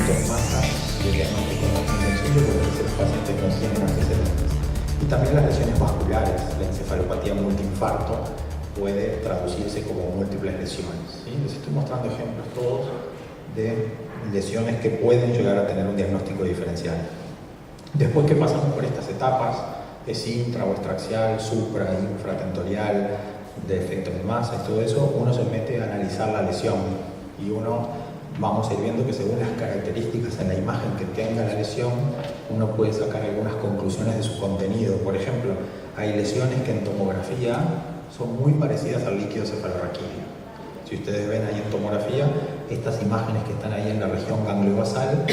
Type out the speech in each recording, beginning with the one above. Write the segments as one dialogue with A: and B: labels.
A: distintos masas de diagnóstico no tan sencillo porque a veces los pacientes no tienen antecedentes. Y también las lesiones vasculares, la encefalopatía multiinfarto puede traducirse como múltiples lesiones, ¿sí? Les estoy mostrando ejemplos todos de lesiones que pueden llegar a tener un diagnóstico diferencial. Después que pasamos por estas etapas, es intra o extraxial, supra, infratentorial, de efectos de masa y todo eso, uno se mete a analizar la lesión y vamos a ir viendo que según las características en la imagen que tenga la lesión, uno puede sacar algunas conclusiones de su contenido. Por ejemplo, hay lesiones que en tomografía son muy parecidas al líquido cefalorraquídeo. Si ustedes ven ahí en tomografía, estas imágenes que están ahí en la región gangliobasal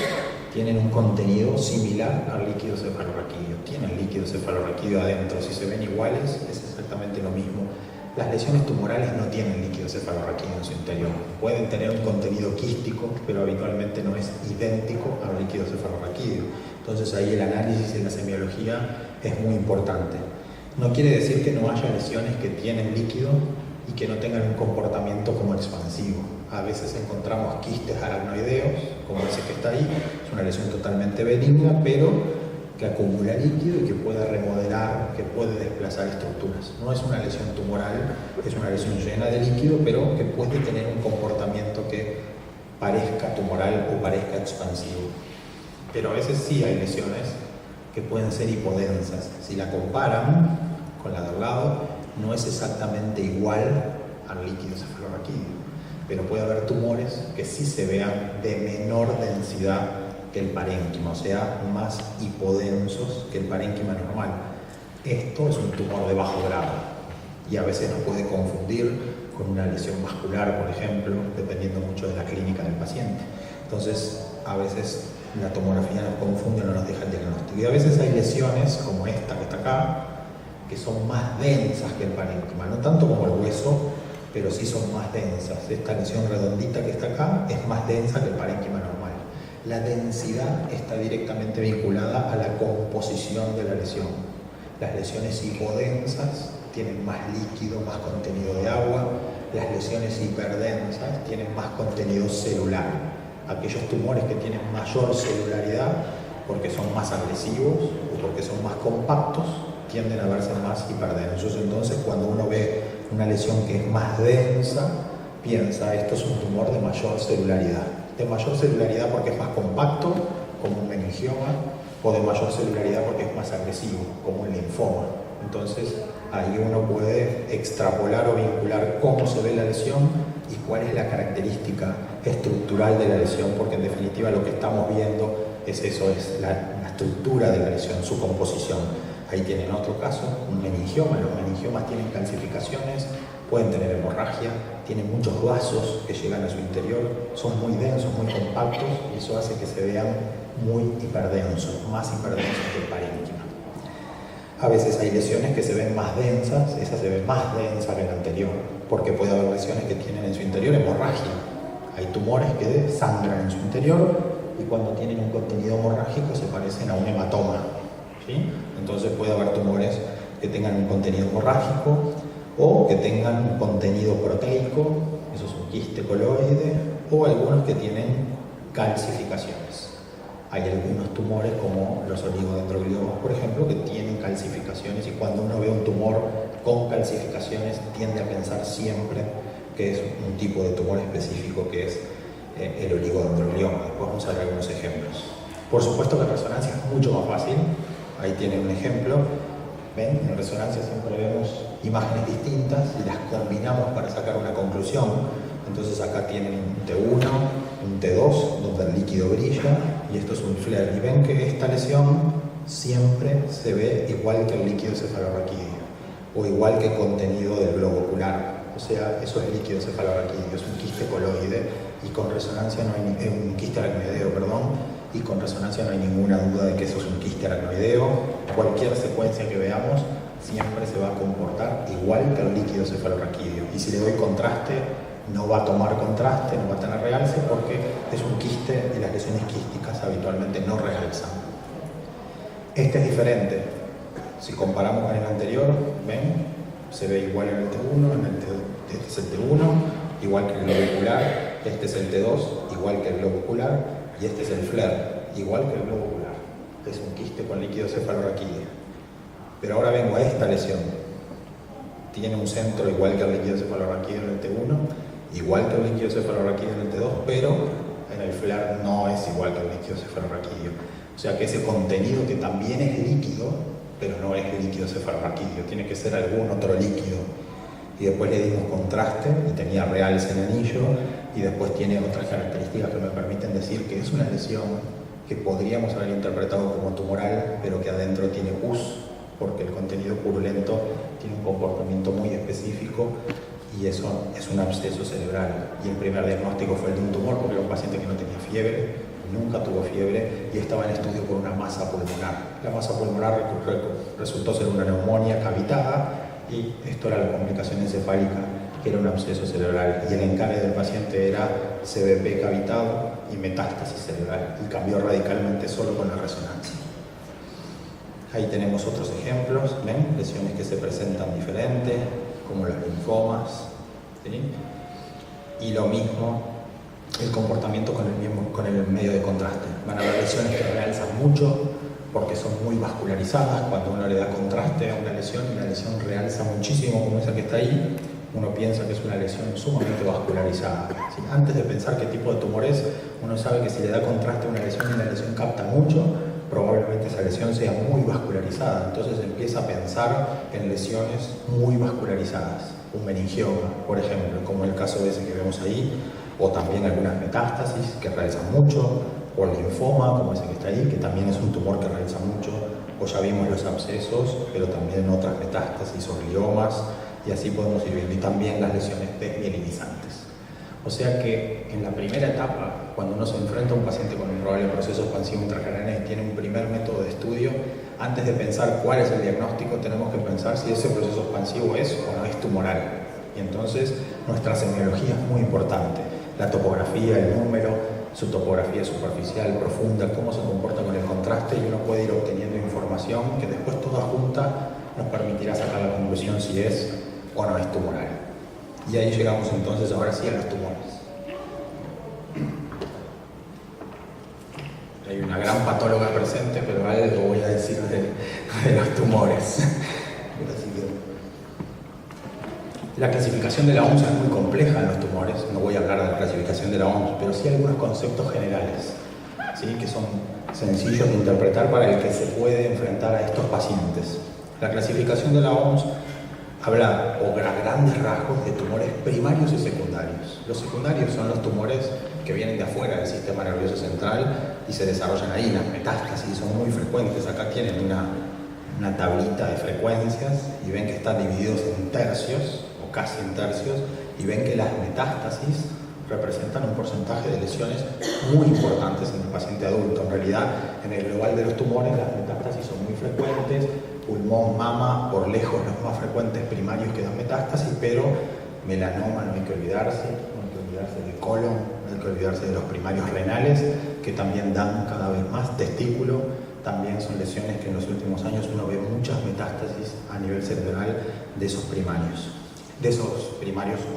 A: tienen un contenido similar al líquido cefalorraquídeo. Tienen líquido cefalorraquídeo adentro. Si se ven iguales, es exactamente lo mismo. Las lesiones tumorales no tienen líquido cefalorraquídeo en su interior. Pueden tener un contenido quístico, pero habitualmente no es idéntico al líquido cefalorraquídeo. Entonces ahí el análisis en la semiología es muy importante. No quiere decir que no haya lesiones que tienen líquido y que no tengan un comportamiento como expansivo. A veces encontramos quistes aracnoideos, como ese que está ahí, es una lesión totalmente benigna, pero que acumula líquido y que puede remodelar, que puede desplazar estructuras. No es una lesión tumoral, es una lesión llena de líquido, pero que puede tener un comportamiento que parezca tumoral o parezca expansivo. Pero a veces sí hay lesiones que pueden ser hipodensas. Si la comparan con la de al lado, no es exactamente igual al líquido cefalorraquídeo, pero puede haber tumores que sí se vean de menor densidad que el parénquima, o sea, más hipodensos que el parénquima normal. Esto es un tumor de bajo grado y a veces nos puede confundir con una lesión vascular, por ejemplo, dependiendo mucho de la clínica del paciente. Entonces, a veces la tomografía nos confunde o no nos deja el diagnóstico. Y a veces hay lesiones como esta que está acá, que son más densas que el parénquima, no tanto como el hueso, pero sí son más densas. Esta lesión redondita que está acá es más densa que el parénquima normal. La densidad está directamente vinculada a la composición de la lesión. Las lesiones hipodensas tienen más líquido, más contenido de agua. Las lesiones hiperdensas tienen más contenido celular. Aquellos tumores que tienen mayor celularidad, porque son más agresivos o porque son más compactos, tienden a verse más hiperdensos. Entonces, cuando uno ve una lesión que es más densa, piensa, esto es un tumor de mayor celularidad. De mayor celularidad porque es más compacto, como un meningioma, o de mayor celularidad porque es más agresivo, como un linfoma. Entonces, ahí uno puede extrapolar o vincular cómo se ve la lesión y cuál es la característica estructural de la lesión, porque en definitiva lo que estamos viendo es eso, es la estructura de la lesión, su composición. Ahí tienen otro caso, un meningioma. Los meningiomas tienen calcificaciones, pueden tener hemorragia, tienen muchos vasos que llegan a su interior, son muy densos, muy compactos, y eso hace que se vean muy hiperdensos, más hiperdensos que el parénquima. A veces hay lesiones que se ven más densas, esa se ve más densa que la anterior, porque puede haber lesiones que tienen en su interior hemorragia. Hay tumores que sangran en su interior y cuando tienen un contenido hemorrágico se parecen a un hematoma, ¿sí? Entonces puede haber tumores que tengan un contenido hemorrágico o que tengan un contenido proteico, eso es un quiste coloide, o algunos que tienen calcificaciones. Hay algunos tumores como los oligodendrogliomas, por ejemplo, que tienen calcificaciones, y cuando uno ve un tumor con calcificaciones tiende a pensar siempre que es un tipo de tumor específico que es el oligodendroglioma. Después vamos a ver algunos ejemplos. Por supuesto que en resonancia es mucho más fácil. Ahí tienen un ejemplo. ¿Ven? En resonancia siempre vemos imágenes distintas y las combinamos para sacar una conclusión. Entonces acá tienen un T1, un T2, donde el líquido brilla, y esto es un flare. Y ven que esta lesión siempre se ve igual que el líquido cefalorraquídeo, o igual que el contenido del globo ocular. O sea, eso es líquido cefalorraquídeo, es un quiste coloide, y con resonancia no hay un quiste aracnoideo, y con resonancia no hay ninguna duda de que eso es un quiste aracnoideo. Cualquier secuencia que veamos siempre se va a comportar igual que el líquido cefalorraquídeo, y si le doy contraste no va a tomar contraste, no va a tener realce, porque es un quiste y las lesiones quísticas habitualmente no realzan. Este es diferente. Si comparamos con el anterior, ven, se ve igual en el T1, este es el T1, igual que el globo ocular, este es el T2, igual que el globo ocular. Y este es el FLAIR, igual que el globo ocular. Es un quiste con líquido cefalorraquídeo. Pero ahora vengo a esta lesión. Tiene un centro igual que el líquido cefalorraquídeo en el T1, igual que el líquido cefalorraquídeo en el T2, pero en el FLAIR no es igual que el líquido cefalorraquídeo. O sea que ese contenido que también es líquido, pero no es líquido cefalorraquídeo, tiene que ser algún otro líquido. Y después le dimos contraste y tenía reales en anillo, y después tiene otras características que me permiten decir que es una lesión que podríamos haber interpretado como tumoral, pero que adentro tiene pus, porque el contenido purulento tiene un comportamiento muy específico y eso es un absceso cerebral. Y el primer diagnóstico fue el de un tumor, porque era un paciente que no tenía fiebre, nunca tuvo fiebre y estaba en estudio por una masa pulmonar. La masa pulmonar resultó ser una neumonía cavitada y esto era la complicación encefálica, que era un absceso cerebral, y el encare del paciente era CBP cavitado y metástasis cerebral, y cambió radicalmente solo con la resonancia. Ahí tenemos otros ejemplos, ¿ven? Lesiones que se presentan diferentes, como los linfomas, ¿sí? Y lo mismo el comportamiento con el medio de contraste. Van a haber lesiones que realzan mucho porque son muy vascularizadas. Cuando uno le da contraste a una lesión y la lesión realza muchísimo, como esa que está ahí, uno piensa que es una lesión sumamente vascularizada. ¿Sí? Antes de pensar qué tipo de tumor es, uno sabe que si le da contraste a una lesión y la lesión capta mucho, probablemente esa lesión sea muy vascularizada. Entonces empieza a pensar en lesiones muy vascularizadas. Un meningioma, por ejemplo, como el caso de ese que vemos ahí, o también algunas metástasis que realizan mucho, o el linfoma, como ese que está ahí, que también es un tumor que realiza mucho, o ya vimos los abscesos, pero también otras metástasis o gliomas, y así podemos ir viendo, y también las lesiones desmielinizantes. O sea que en la primera etapa, cuando uno se enfrenta a un paciente con un probable proceso expansivo intracraniano y tiene un primer método de estudio, antes de pensar cuál es el diagnóstico, tenemos que pensar si ese proceso expansivo es o no es tumoral. Y entonces nuestra semiología es muy importante. La topografía, el número, su topografía superficial, profunda, cómo se comporta con el contraste, y uno puede ir obteniendo información que después toda junta nos permitirá sacar la conclusión si es o no es tumoral. Y ahí llegamos entonces ahora sí a los tumores. Hay una gran patóloga presente, pero algo voy a decir de los tumores. La clasificación de la OMS es muy compleja en los tumores, no voy a hablar de la clasificación de la OMS, pero sí algunos conceptos generales, ¿sí? Que son sencillos de interpretar para el que se puede enfrentar a estos pacientes. La clasificación de la OMS habla, o a grandes rasgos, de tumores primarios y secundarios. Los secundarios son los tumores que vienen de afuera del sistema nervioso central y se desarrollan ahí. Las metástasis son muy frecuentes. Acá tienen una tablita de frecuencias y ven que están divididos en tercios, o casi en tercios, y ven que las metástasis representan un porcentaje de lesiones muy importantes en el paciente adulto. En realidad, en el global de los tumores, las metástasis son muy frecuentes. Pulmón, mama, por lejos los más frecuentes primarios que dan metástasis, pero melanoma no hay que olvidarse, no hay que olvidarse del colon, no hay que olvidarse de los primarios renales, que también dan cada vez más. Testículo, también son lesiones que en los últimos años uno ve muchas metástasis a nivel cerebral de esos primarios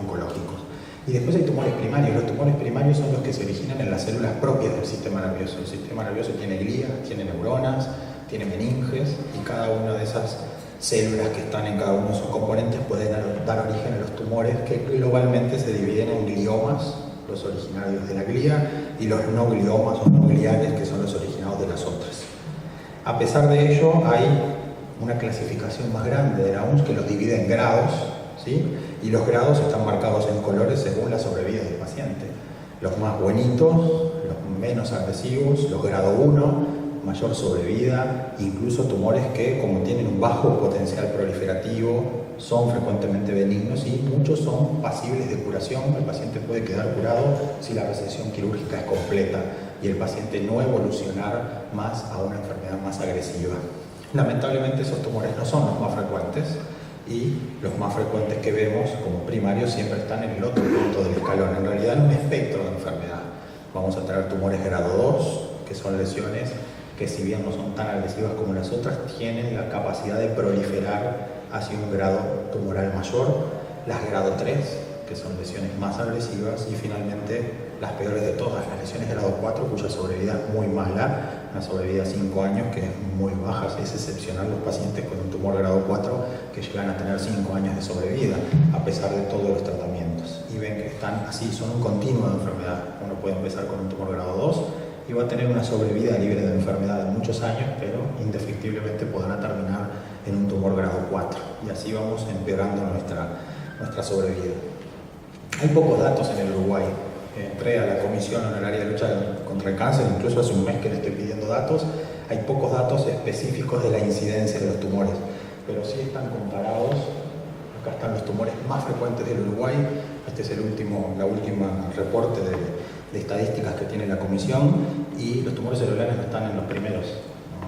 A: oncológicos. Y después hay tumores primarios. Los tumores primarios son los que se originan en las células propias del sistema nervioso. El sistema nervioso tiene glías, tiene neuronas, tiene meninges, y cada una de esas células que están en cada uno de esos componentes pueden dar origen a los tumores, que globalmente se dividen en gliomas, los originarios de la glía, y los no gliomas o no gliales, que son los originados de las otras. A pesar de ello, hay una clasificación más grande de la OMS que los divide en grados, ¿sí? Y los grados están marcados en colores según la sobrevida del paciente. Los más buenitos, los menos agresivos, los grado 1, mayor sobrevida, incluso tumores que, como tienen un bajo potencial proliferativo, son frecuentemente benignos, y muchos son pasibles de curación. El paciente puede quedar curado si la resección quirúrgica es completa y el paciente no evolucionar más a una enfermedad más agresiva. Lamentablemente esos tumores no son los más frecuentes, y los más frecuentes que vemos como primarios siempre están en el otro punto del escalón, en realidad en un espectro de enfermedad. Vamos a tener tumores grado 2, que son lesiones que, si bien no son tan agresivas como las otras, tienen la capacidad de proliferar hacia un grado tumoral mayor. Las grado 3, que son lesiones más agresivas, y finalmente las peores de todas, las lesiones grado 4, 4, cuya sobrevida es muy mala, una sobrevida de 5 años que es muy baja. Es excepcional los pacientes con un tumor grado 4 que llegan a tener 5 años de sobrevida, a pesar de todos los tratamientos. Y ven que están así, son un continuo de enfermedad. Uno puede empezar con un tumor grado 2 y va a tener una sobrevida libre de enfermedad de muchos años, pero indefectiblemente podrá terminar en un tumor grado 4. Y así vamos empeorando nuestra sobrevida. Hay pocos datos en el Uruguay. Entré a la Comisión Honoraria de Lucha contra el Cáncer, incluso hace un mes que le estoy pidiendo datos. Hay pocos datos específicos de la incidencia de los tumores, pero sí están comparados. Acá están los tumores más frecuentes del Uruguay. Este es la última reporte de estadísticas que tiene la Comisión, y los tumores cerebrales no están en los primeros.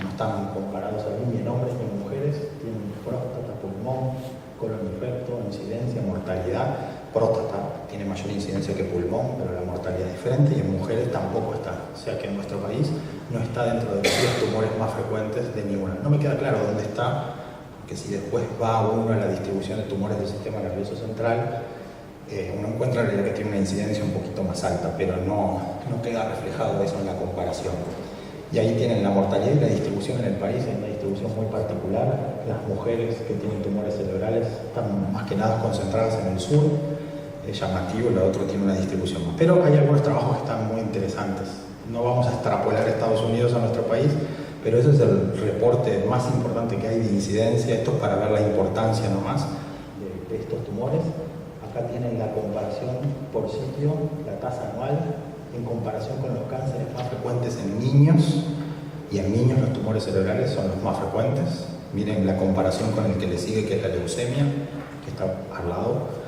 A: No están comparados aquí ni en hombres ni en mujeres. Tienen próstata, pulmón, colon infecto, incidencia, mortalidad. Próstata tiene mayor incidencia que pulmón, pero la mortalidad es diferente, y en mujeres tampoco está. O sea que en nuestro país no está dentro de los 10 tumores más frecuentes de ninguna. No me queda claro dónde está, porque si después va uno a la distribución de tumores del sistema nervioso central, uno encuentra en realidad que tiene una incidencia un poquito más alta, pero no queda reflejado eso en la comparación. Y ahí tienen la mortalidad y la distribución en el país, es una distribución muy particular. Las mujeres que tienen tumores cerebrales están más que nada concentradas en el sur, es llamativo, lo otro tiene una distribución más. Pero hay algunos trabajos que están muy interesantes. No vamos a extrapolar Estados Unidos a nuestro país, pero ese es el reporte más importante que hay de incidencia. Esto es para ver la importancia nomás de estos tumores. Acá tienen la comparación por sitio, la tasa anual, en comparación con los cánceres más frecuentes en niños, y en niños los tumores cerebrales son los más frecuentes. Miren la comparación con el que le sigue, que es la leucemia, que está al lado.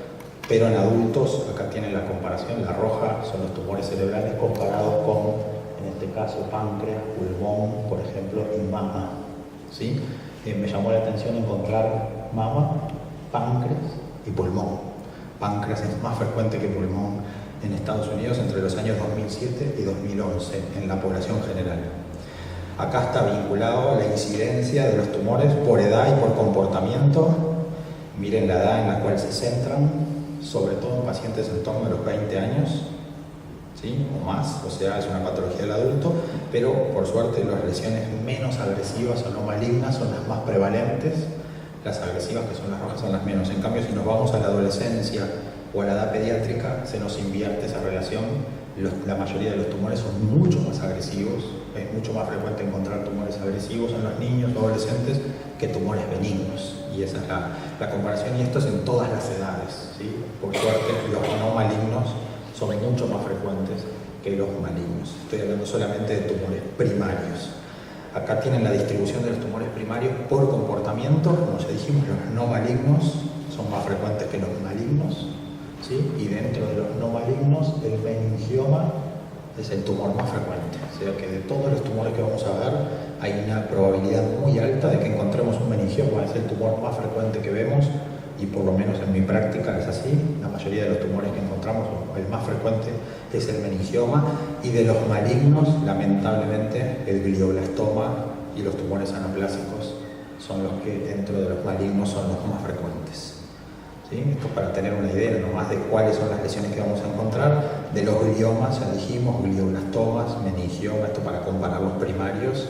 A: Pero en adultos, acá tienen la comparación, la roja son los tumores cerebrales comparados con, en este caso, páncreas, pulmón, por ejemplo, y mama. ¿Sí? Me llamó la atención encontrar mama, páncreas y pulmón. Páncreas es más frecuente que pulmón en Estados Unidos entre los años 2007 y 2011 en la población general. Acá está vinculado la incidencia de los tumores por edad y por comportamiento. Miren la edad en la cual se centran, sobre todo en pacientes en torno a los 20 años, ¿sí? O más, o sea, es una patología del adulto, pero por suerte las lesiones menos agresivas o no malignas son las más prevalentes. Las agresivas, que son las rojas, son las menos. En cambio, si nos vamos a la adolescencia o a la edad pediátrica, se nos invierte esa relación. La mayoría de los tumores son mucho más agresivos. Es mucho más frecuente encontrar tumores agresivos en los niños o adolescentes que tumores benignos. Y esa es la comparación, y esto es en todas las edades, ¿sí? Por suerte, los no malignos son mucho más frecuentes que los malignos. Estoy hablando solamente de tumores primarios. Acá tienen la distribución de los tumores primarios por comportamiento. Como ya dijimos, los no malignos son más frecuentes que los malignos, ¿sí? Y dentro de los no malignos, el meningioma es el tumor más frecuente. O sea que de todos los tumores que vamos a ver, hay una probabilidad muy alta de que encontremos un meningioma. Es el tumor más frecuente que vemos, y por lo menos en mi práctica es así. La mayoría de los tumores que encontramos, el más frecuente es el meningioma, y de los malignos, lamentablemente, el glioblastoma y los tumores anaplásicos son los que dentro de los malignos son los más frecuentes. ¿Sí? Esto para tener una idea nomás de cuáles son las lesiones que vamos a encontrar. De los gliomas, ya dijimos, glioblastomas, meningioma, esto para comparar los primarios,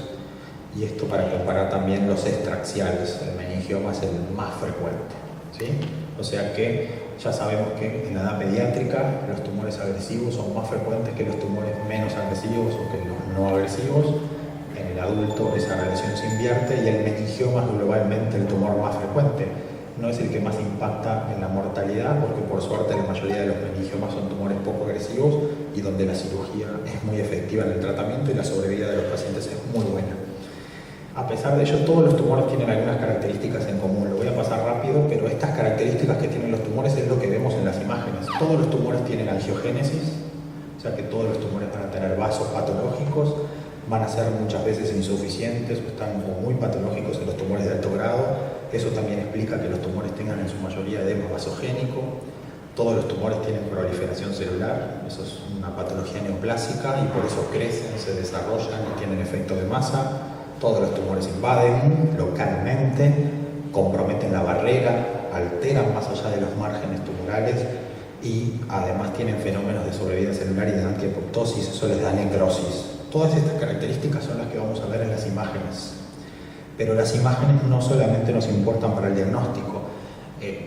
A: y esto para comparar también los extraxiales. El meningioma es el más frecuente, ¿sí? O sea que ya sabemos que en la edad pediátrica los tumores agresivos son más frecuentes que los tumores menos agresivos o que los no agresivos. En el adulto esa relación se invierte, y el meningioma es globalmente el tumor más frecuente. No es el que más impacta en la mortalidad, porque por suerte la mayoría de los meningiomas son tumores poco agresivos y donde la cirugía es muy efectiva en el tratamiento y la sobrevida de los pacientes es muy buena. A pesar de ello, todos los tumores tienen algunas características en común. Lo voy a pasar rápido, pero estas características que tienen los tumores es lo que vemos en las imágenes. Todos los tumores tienen angiogénesis, o sea que todos los tumores van a tener vasos patológicos, van a ser muchas veces insuficientes o están muy patológicos en los tumores de alto grado. Eso también explica que los tumores tengan en su mayoría edema vasogénico. Todos los tumores tienen proliferación celular, eso es una patología neoplásica, y por eso crecen, se desarrollan y tienen efecto de masa. Todos los tumores invaden localmente, comprometen la barrera, alteran más allá de los márgenes tumorales y además tienen fenómenos de sobrevida celular y de antiapoptosis, eso les da necrosis. Todas estas características son las que vamos a ver en las imágenes. Pero las imágenes no solamente nos importan para el diagnóstico,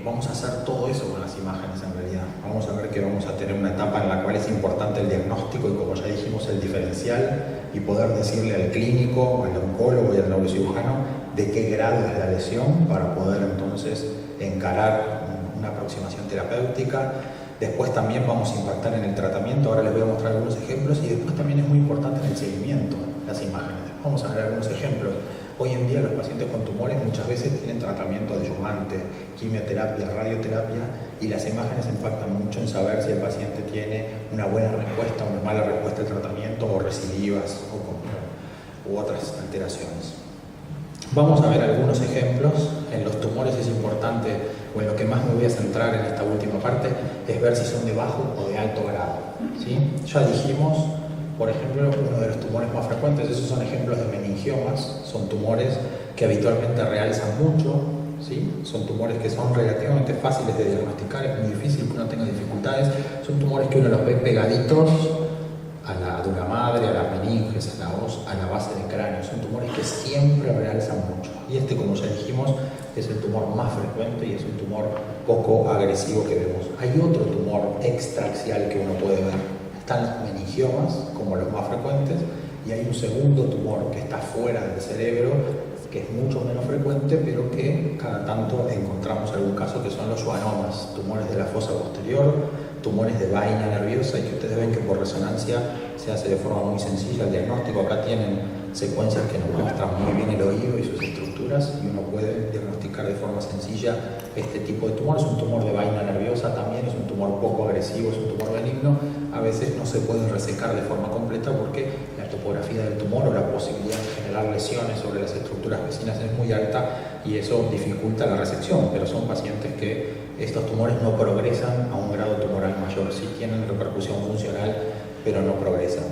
A: vamos a hacer todo eso con las imágenes en realidad. Vamos a ver que vamos a tener una etapa en la cual es importante el diagnóstico y, como ya dijimos, el diferencial, y poder decirle al clínico, al oncólogo y al neurocirujano de qué grado es la lesión para poder entonces encarar una aproximación terapéutica. Después también vamos a impactar en el tratamiento, ahora les voy a mostrar algunos ejemplos, y después también es muy importante en el seguimiento las imágenes. Vamos a ver algunos ejemplos. Hoy en día los pacientes con tumores muchas veces tienen tratamiento adyuvante, quimioterapia, radioterapia, y las imágenes impactan mucho en saber si el paciente tiene una buena respuesta o una mala respuesta al tratamiento, o recidivas u otras alteraciones. Vamos a ver algunos ejemplos. En los tumores es importante, o en lo que más me voy a centrar en esta última parte, es ver si son de bajo o de alto grado, ¿sí? Ya dijimos, por ejemplo, uno de los tumores más frecuentes, esos son ejemplos de meningiomas, son tumores que habitualmente realzan mucho, ¿sí? Son tumores que son relativamente fáciles de diagnosticar, es muy difícil que uno tenga dificultades, son tumores que uno los ve pegaditos a la dura madre, a las meninges, a la base del cráneo, son tumores que siempre realzan mucho. Y este, como ya dijimos, es el tumor más frecuente y es un tumor poco agresivo que vemos. Hay otro tumor extraaxial que uno puede ver. Están los meningiomas como los más frecuentes, y hay un segundo tumor que está fuera del cerebro, que es mucho menos frecuente, pero que cada tanto encontramos algún caso, que son los schwannomas, tumores de la fosa posterior, tumores de vaina nerviosa, y que ustedes ven que por resonancia se hace de forma muy sencilla el diagnóstico. Acá tienen secuencias que nos muestran muy bien el oído y sus estructuras, y uno puede diagnosticar de forma sencilla este tipo de tumor. Es un tumor de vaina nerviosa también, es un tumor poco agresivo, es un tumor benigno. A veces no se puede resecar de forma completa porque la topografía del tumor o la posibilidad de generar lesiones sobre las estructuras vecinas es muy alta, y eso dificulta la resección, pero son pacientes que estos tumores no progresan a un grado tumoral mayor, sí tienen repercusión funcional, pero no progresan.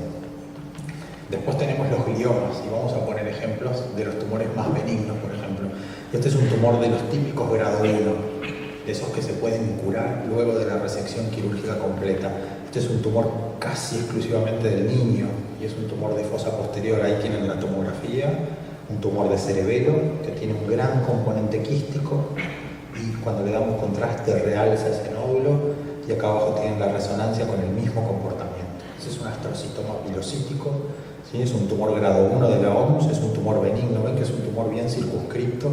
A: Después tenemos los gliomas, y vamos a poner ejemplos de los tumores más benignos, por ejemplo. Este es un tumor de los típicos grado 1, de esos que se pueden curar luego de la resección quirúrgica completa. Este es un tumor casi exclusivamente del niño, y es un tumor de fosa posterior. Ahí tienen la tomografía, un tumor de cerebelo que tiene un gran componente quístico, y cuando le damos contraste realza ese nódulo, y acá abajo tienen la resonancia con el mismo comportamiento. Ese es un astrocitoma pilocítico, ¿sí? Es un tumor grado 1 de la OMS, es un tumor benigno, ven que es un tumor bien circunscripto,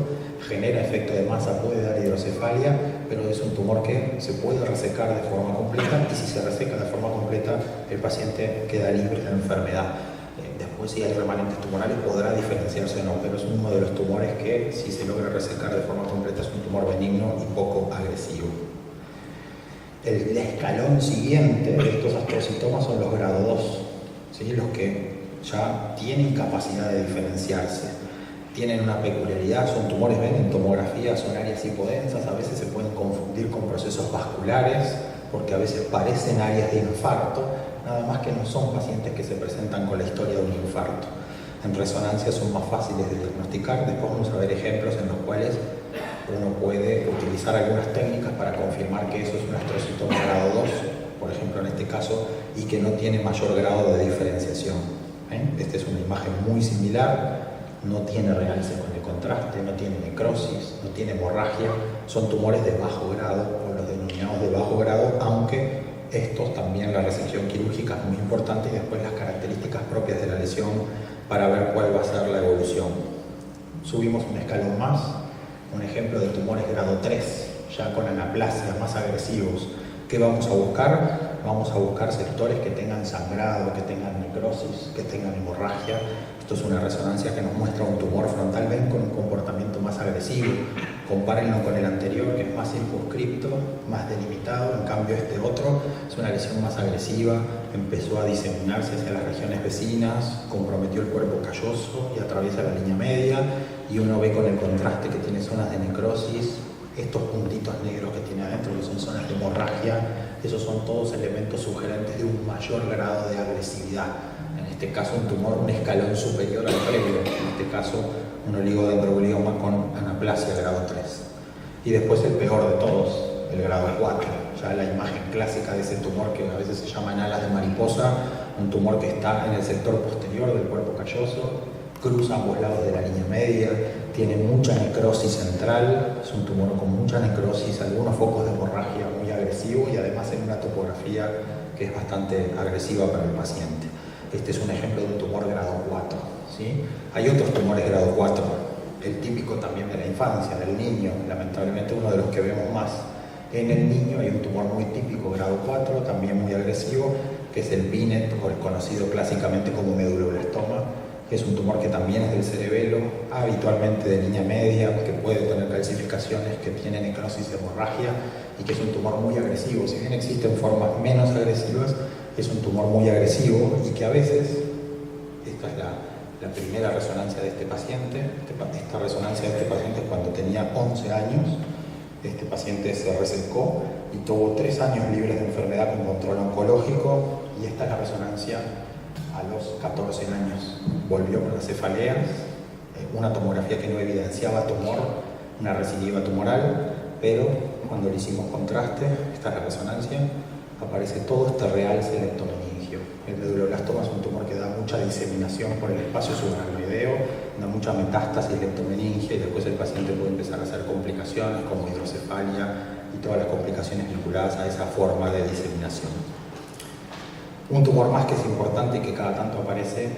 A: genera efecto de masa, puede dar hidrocefalia, pero es un tumor que se puede resecar de forma completa, y si se reseca de forma completa, el paciente queda libre de la enfermedad. Después, si hay remanentes tumorales, podrá diferenciarse o no, pero es uno de los tumores que, si se logra resecar de forma completa, es un tumor benigno y poco agresivo. El escalón siguiente de estos astrocitomas son los grado 2, ¿sí? Los que ya tienen capacidad de diferenciarse. Tienen una peculiaridad, son tumores, ven, en tomografía son áreas hipodensas, a veces se pueden confundir con procesos vasculares, porque a veces parecen áreas de infarto, nada más que no son pacientes que se presentan con la historia de un infarto. En resonancia son más fáciles de diagnosticar. Después vamos a ver ejemplos en los cuales uno puede utilizar algunas técnicas para confirmar que eso es un astrocitoma grado 2, por ejemplo en este caso, y que no tiene mayor grado de diferenciación. Esta es una imagen muy similar, no tiene realce con el contraste, no tiene necrosis, no tiene hemorragia, son tumores de bajo grado, o los denominados de bajo grado, aunque estos también la resección quirúrgica es muy importante, y después las características propias de la lesión para ver cuál va a ser la evolución. Subimos un escalón más, un ejemplo de tumores grado 3, ya con anaplasia, más agresivos. ¿Qué vamos a buscar? Vamos a buscar sectores que tengan sangrado, que tengan necrosis, que tengan hemorragia. Esto es una resonancia que nos muestra un tumor frontal, ven, con un comportamiento más agresivo. Compárenlo con el anterior, que es más circunscripto, más delimitado. En cambio este otro es una lesión más agresiva, empezó a diseminarse hacia las regiones vecinas, comprometió el cuerpo calloso y atraviesa la línea media, y uno ve con el contraste que tiene zonas de necrosis, estos puntitos negros que tiene adentro, que son zonas de hemorragia. Esos son todos elementos sugerentes de un mayor grado de agresividad. En este caso un tumor, un escalón superior al previo, en este caso un oligodendroglioma con anaplasia grado 3. Y después el peor de todos, el grado 4, ya la imagen clásica de ese tumor que a veces se llama en alas de mariposa, un tumor que está en el sector posterior del cuerpo calloso, cruza ambos lados de la línea media, tiene mucha necrosis central, es un tumor con mucha necrosis, algunos focos de hemorragia muy agresivos y además en una topografía que es bastante agresiva para el paciente. Este es un ejemplo de un tumor grado 4. ¿Sí? Hay otros tumores grado 4, el típico también de la infancia, del niño, lamentablemente uno de los que vemos más. En el niño hay un tumor muy típico grado 4, también muy agresivo, que es el Binet, o el conocido clásicamente como meduloblastoma, que es un tumor que también es del cerebelo, habitualmente de línea media, que puede tener calcificaciones, que tiene necrosis hemorragia y que es un tumor muy agresivo. Si bien existen formas menos agresivas, es un tumor muy agresivo y que a veces, esta es la primera resonancia de este paciente, esta resonancia de este paciente cuando tenía 11 años, este paciente se resecó y tuvo 3 años libres de enfermedad con control oncológico y esta es la resonancia a los 14 años. Volvió con las cefaleas, una tomografía que no evidenciaba tumor, una recidiva tumoral, pero cuando le hicimos contraste, esta es la resonancia, aparece todo este realce leptomeningio. El meduloblastoma es un tumor que da mucha diseminación por el espacio subaracnoideo, da mucha metástasis leptomeningia y después el paciente puede empezar a hacer complicaciones como hidrocefalia y todas las complicaciones vinculadas a esa forma de diseminación. Un tumor más que es importante y que cada tanto aparece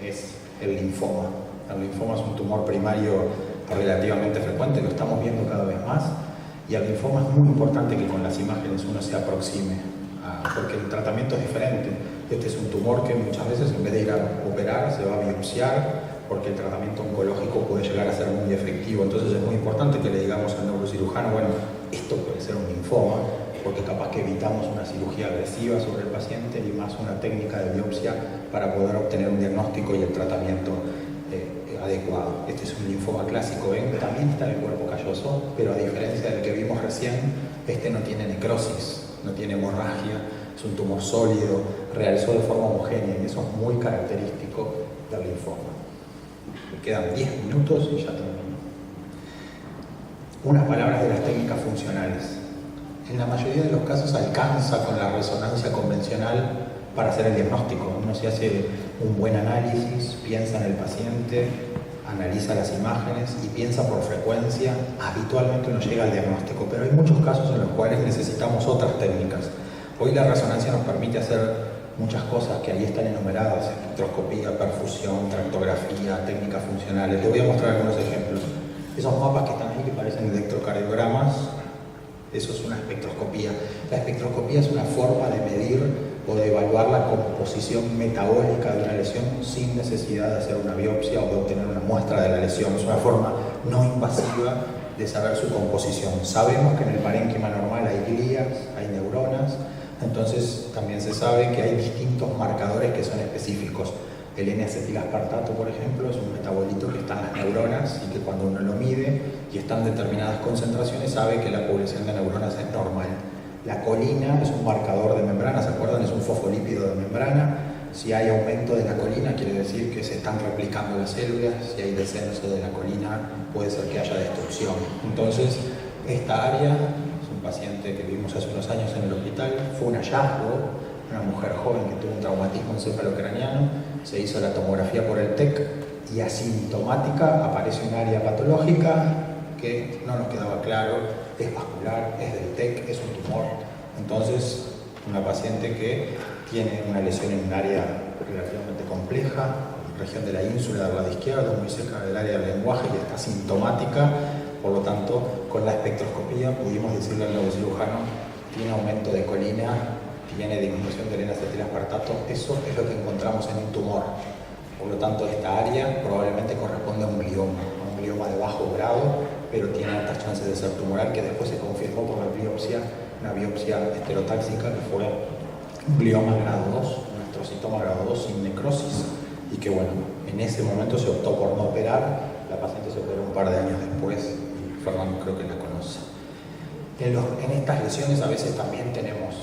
A: es el linfoma. El linfoma es un tumor primario relativamente frecuente, lo estamos viendo cada vez más, y al linfoma es muy importante que con las imágenes uno se aproxime, porque el tratamiento es diferente. Este es un tumor que muchas veces en vez de ir a operar se va a biopsiar, porque el tratamiento oncológico puede llegar a ser muy efectivo. Entonces es muy importante que le digamos al neurocirujano, bueno, esto puede ser un linfoma, porque capaz que evitamos una cirugía agresiva sobre el paciente y más una técnica de biopsia para poder obtener un diagnóstico y el tratamiento adecuado. Este es un linfoma clásico, ¿ven? También está en el cuerpo calloso, pero a diferencia del que vimos recién, este no tiene necrosis, no tiene hemorragia, es un tumor sólido, realizó de forma homogénea y eso es muy característico del linfoma. Me quedan 10 minutos y ya termino. Unas palabras de las técnicas funcionales. En la mayoría de los casos alcanza con la resonancia convencional para hacer el diagnóstico. Uno se hace un buen análisis, piensa en el paciente, analiza las imágenes y piensa por frecuencia. Habitualmente uno llega al diagnóstico, pero hay muchos casos en los cuales necesitamos otras técnicas. Hoy la resonancia nos permite hacer muchas cosas que ahí están enumeradas: espectroscopía, perfusión, tractografía, técnicas funcionales. Les voy a mostrar algunos ejemplos. Esos mapas que están ahí que parecen electrocardiogramas, eso es una espectroscopía. La espectroscopía es una forma de medir o de evaluar la composición metabólica de una lesión sin necesidad de hacer una biopsia o de obtener una muestra de la lesión. Es una forma no invasiva de saber su composición. Sabemos que en el parénquima normal hay glías, hay neuronas, entonces también se sabe que hay distintos marcadores que son específicos. El N-acetilaspartato, por ejemplo, es un metabolito que está en las neuronas y que cuando uno lo mide y están determinadas concentraciones sabe que la población de neuronas es normal. La colina es un marcador de membrana, ¿se acuerdan? Es un fosfolípido de membrana. Si hay aumento de la colina, quiere decir que se están replicando las células. Si hay descenso de la colina, puede ser que haya destrucción. Entonces, esta área es un paciente que vimos hace unos años en el hospital. Fue un hallazgo, una mujer joven que tuvo un traumatismo encefalocraniano. Se hizo la tomografía por el TEC y asintomática aparece un área patológica que no nos quedaba claro. Es vascular, es del TEC, es un tumor. Entonces, una paciente que tiene una lesión en un área relativamente compleja, región de la ínsula del lado izquierdo, muy cerca del área del lenguaje y está sintomática. Por lo tanto, con la espectroscopía pudimos decirle al neurocirujano, tiene aumento de colina, tiene disminución del N-acetilaspartato. Eso es lo que encontramos en un tumor. Por lo tanto, esta área probablemente corresponde a un glioma de bajo grado, pero tiene altas chances de ser tumoral, que después se confirmó por la biopsia, una biopsia estereotáxica que fue un glioma grado 2, un astrocitoma grado 2 sin necrosis, y que bueno, en ese momento se optó por no operar. La paciente se operó un par de años después y Fernando creo que la conoce. En estas lesiones a veces también tenemos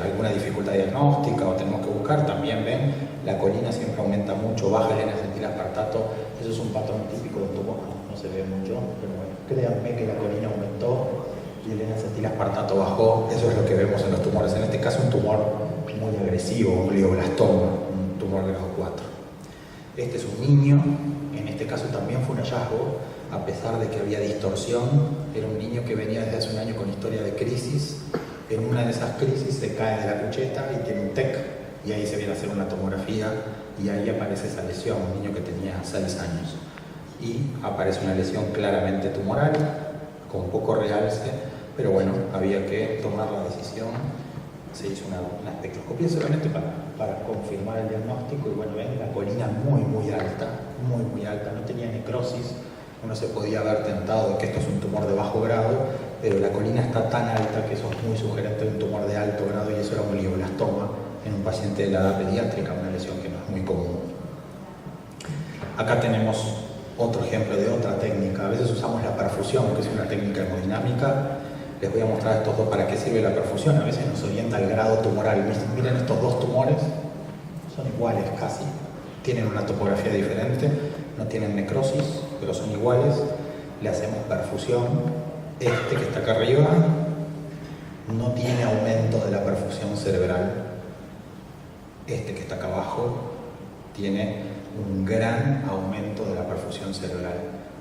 A: alguna dificultad diagnóstica o tenemos que buscar. También ven, la colina siempre aumenta mucho, baja el N-acetilaspartato. Eso es un patrón típico de un tumor. No se ve mucho, pero bueno, créanme que la colina aumentó y el N-acetilaspartato bajó. Eso es lo que vemos en los tumores. En este caso un tumor muy agresivo, un glioblastoma, un tumor de grado 4. Este es un niño, en este caso también fue un hallazgo, a pesar de que había distorsión. Era un niño que venía desde hace un año con historia de crisis. En una de esas crisis se cae de la cucheta y tiene un TEC, y ahí se viene a hacer una tomografía y ahí aparece esa lesión, un niño que tenía 6 años. Y aparece una lesión claramente tumoral, con poco realce, pero bueno, había que tomar la decisión. Se hizo una espectroscopía solamente para confirmar el diagnóstico, y bueno, ven la colina muy alta, no tenía necrosis. Uno se podía haber tentado de que esto es un tumor de bajo grado, pero la colina está tan alta que eso es muy sugerente de un tumor de alto grado, y eso era un glioblastoma en un paciente de la edad pediátrica, una lesión que no es muy común. Acá tenemos otro ejemplo de otra técnica. A veces usamos la perfusión, que es una técnica hemodinámica. Les voy a mostrar estos dos para qué sirve la perfusión. A veces nos orienta el grado tumoral. Miren estos dos tumores, son iguales casi, tienen una topografía diferente, no tienen necrosis, pero son iguales. Le hacemos perfusión. Este que está acá arriba no tiene aumento de la perfusión cerebral. Este que está acá abajo tiene un gran aumento de la perfusión cerebral.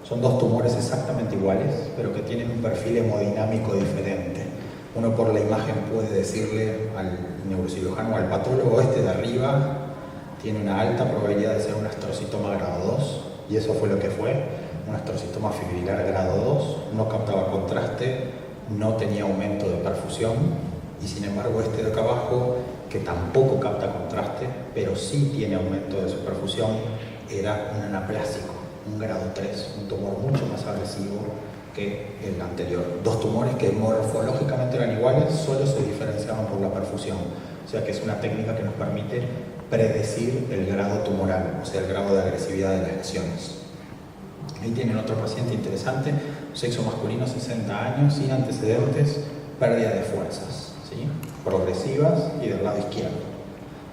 A: Son dos tumores exactamente iguales, pero que tienen un perfil hemodinámico diferente. Uno por la imagen puede decirle al neurocirujano o al patólogo, este de arriba tiene una alta probabilidad de ser un astrocitoma grado 2, y eso fue lo que fue, un astrocitoma fibrilar grado 2, no captaba contraste, no tenía aumento de perfusión, y sin embargo este de acá abajo, que tampoco capta contraste, pero sí tiene aumento de su perfusión, era un anaplásico, un grado 3, un tumor mucho más agresivo que el anterior. Dos tumores que morfológicamente eran iguales, solo se diferenciaban por la perfusión. O sea que es una técnica que nos permite predecir el grado tumoral, o sea, el grado de agresividad de las lesiones. Ahí tienen otro paciente interesante, sexo masculino, 60 años, sin antecedentes, pérdida de fuerzas, ¿sí? Progresivas y del lado izquierdo.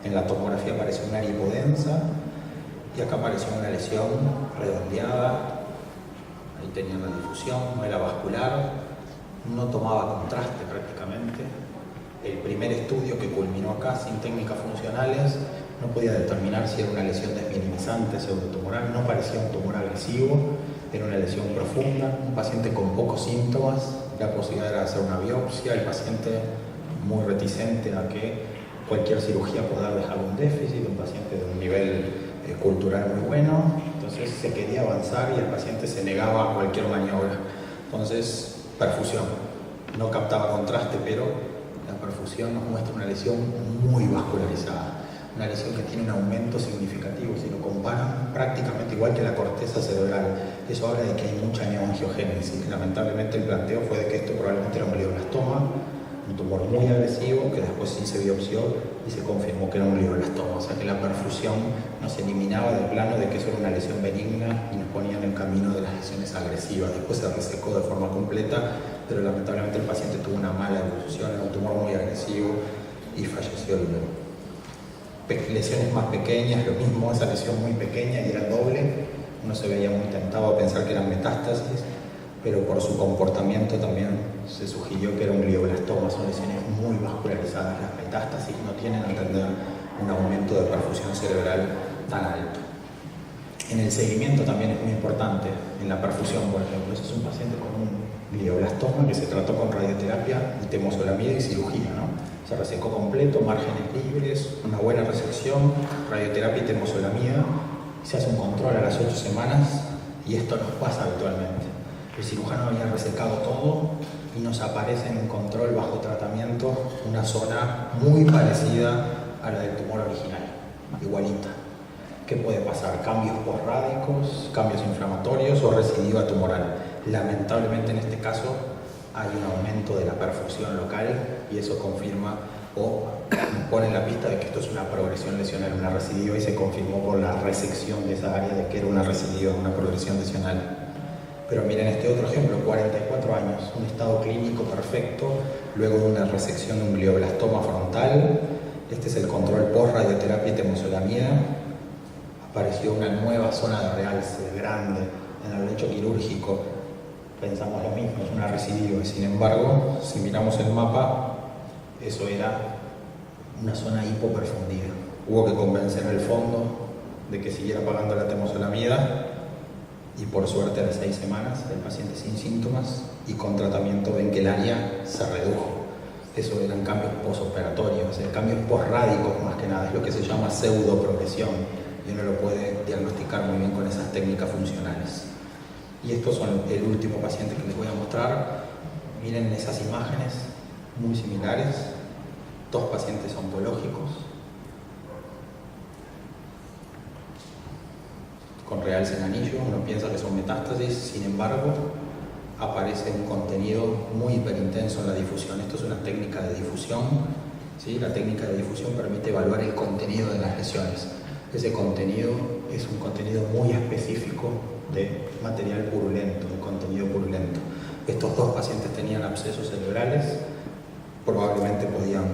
A: En la tomografía aparece una área hipodensa y acá apareció una lesión redondeada. Ahí tenían la difusión, no era vascular, no tomaba contraste prácticamente. El primer estudio que culminó acá sin técnicas funcionales no podía determinar si era una lesión desminimizante, pseudotumoral, no parecía un tumor agresivo, era una lesión profunda, un paciente con pocos síntomas, la posibilidad era hacer una biopsia, el paciente muy reticente a que cualquier cirugía pueda dejar un déficit, un paciente de un nivel cultural muy bueno, entonces se quería avanzar y el paciente se negaba a cualquier maniobra. Entonces, perfusión, no captaba contraste, pero la perfusión nos muestra una lesión muy vascularizada, una lesión que tiene un aumento significativo, si lo comparan prácticamente igual que la corteza cerebral. Eso habla de que hay mucha neoangiogénesis. Lamentablemente el planteo fue de que esto probablemente era un glioblastoma, un tumor muy agresivo que después sí se biopsió y se confirmó que era un glioblastoma, o sea que la perfusión nos eliminaba del plano de que eso era una lesión benigna y nos ponía en el camino de las lesiones agresivas. Después se resecó de forma completa, pero lamentablemente el paciente tuvo una mala evolución, era un tumor muy agresivo y falleció luego. Lesiones más pequeñas, lo mismo, esa lesión muy pequeña y era doble, uno se veía muy tentado a pensar que eran metástasis, pero por su comportamiento también se sugirió que era un glioblastoma. Son lesiones muy vascularizadas. Las metástasis no tienen a entender un aumento de perfusión cerebral tan alto. En el seguimiento también es muy importante, en la perfusión, por ejemplo. Ese es un paciente con un glioblastoma que se trató con radioterapia y temozolomida y cirugía, ¿no? Se resecó completo, márgenes libres, una buena resección, radioterapia y temozolomida. Se hace un control a las 8 semanas y esto nos pasa habitualmente. El cirujano había resecado todo y nos aparece en un control bajo tratamiento una zona muy parecida a la del tumor original, igualita. ¿Qué puede pasar? Cambios postrádicos, cambios inflamatorios o recidiva tumoral. Lamentablemente en este caso hay un aumento de la perfusión local y eso confirma o pone la pista de que esto es una progresión lesional, una recidiva, y se confirmó por la resección de esa área de que era una recidiva, una progresión lesional. Pero miren este otro ejemplo, 44 años, un estado clínico perfecto, luego de una resección de un glioblastoma frontal. Este es el control post-radioterapia y temozolomida. Apareció una nueva zona de realce grande en el lecho quirúrgico, pensamos lo mismo, es una recidiva. Sin embargo, si miramos el mapa, eso era una zona hipoperfundida. Hubo que convencer al fondo de que siguiera pagando la temozolomida y por suerte a las 6 semanas el paciente sin síntomas y con tratamiento ven que el área se redujo. Eso eran cambios posoperatorios, cambios posrádicos más que nada, es lo que se llama pseudoprogresión y uno lo puede diagnosticar muy bien con esas técnicas funcionales. Y estos son el último paciente que les voy a mostrar. Miren esas imágenes muy similares, 2 pacientes oncológicos con realce en anillo. Uno piensa que son metástasis, sin embargo aparece un contenido muy hiperintenso en la difusión. Esto es una técnica de difusión, ¿sí? La técnica de difusión permite evaluar el contenido de las lesiones. Ese contenido es un contenido muy específico de material purulento, de contenido purulento. Estos 2 pacientes tenían abscesos cerebrales, probablemente podían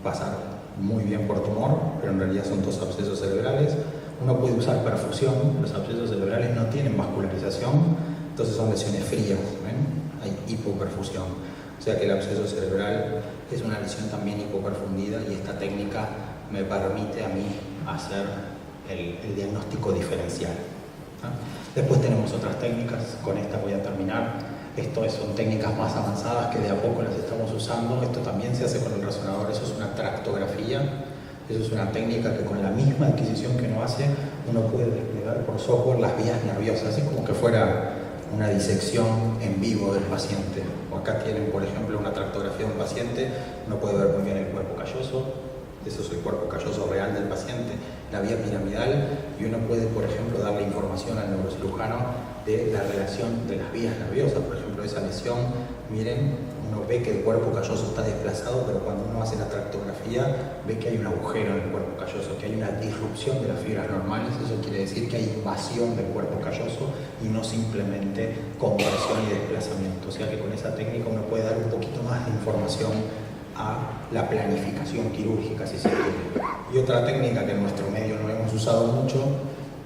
A: pasar muy bien por tumor, pero en realidad son 2 abscesos cerebrales. Uno puede usar perfusión, los abscesos cerebrales no tienen vascularización, entonces son lesiones frías, ¿ven? Hay hipoperfusión. O sea que el absceso cerebral es una lesión también hipoperfundida y esta técnica me permite a mí hacer el diagnóstico diferencial, ¿no? Después tenemos otras técnicas, con esta voy a terminar. Esto son técnicas más avanzadas que de a poco las estamos usando. Esto también se hace con el resonador, eso es una tractografía. Eso es una técnica que con la misma adquisición que uno hace, uno puede desplegar por software las vías nerviosas, así como que fuera una disección en vivo del paciente. O acá tienen, por ejemplo, una tractografía de un paciente, uno puede ver muy bien el cuerpo calloso, eso es el cuerpo calloso real del paciente, la vía piramidal, y uno puede, por ejemplo, darle información al neurocirujano de la relación de las vías nerviosas. Por ejemplo, esa lesión, miren, uno ve que el cuerpo calloso está desplazado, pero cuando uno hace la tractografía ve que hay un agujero en el cuerpo calloso, que hay una disrupción de las fibras normales. Eso quiere decir que hay invasión del cuerpo calloso y no simplemente compresión y desplazamiento. O sea que con esa técnica uno puede dar un poquito más de información a la planificación quirúrgica, si se quiere. Y otra técnica que en nuestro medio no hemos usado mucho,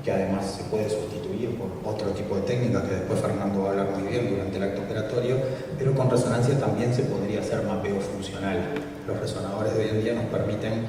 A: que además se puede sustituir por otro tipo de técnica que después Fernando va a hablar muy bien durante el acto operatorio, pero con resonancia también se podría hacer mapeo funcional. Los resonadores de hoy en día nos permiten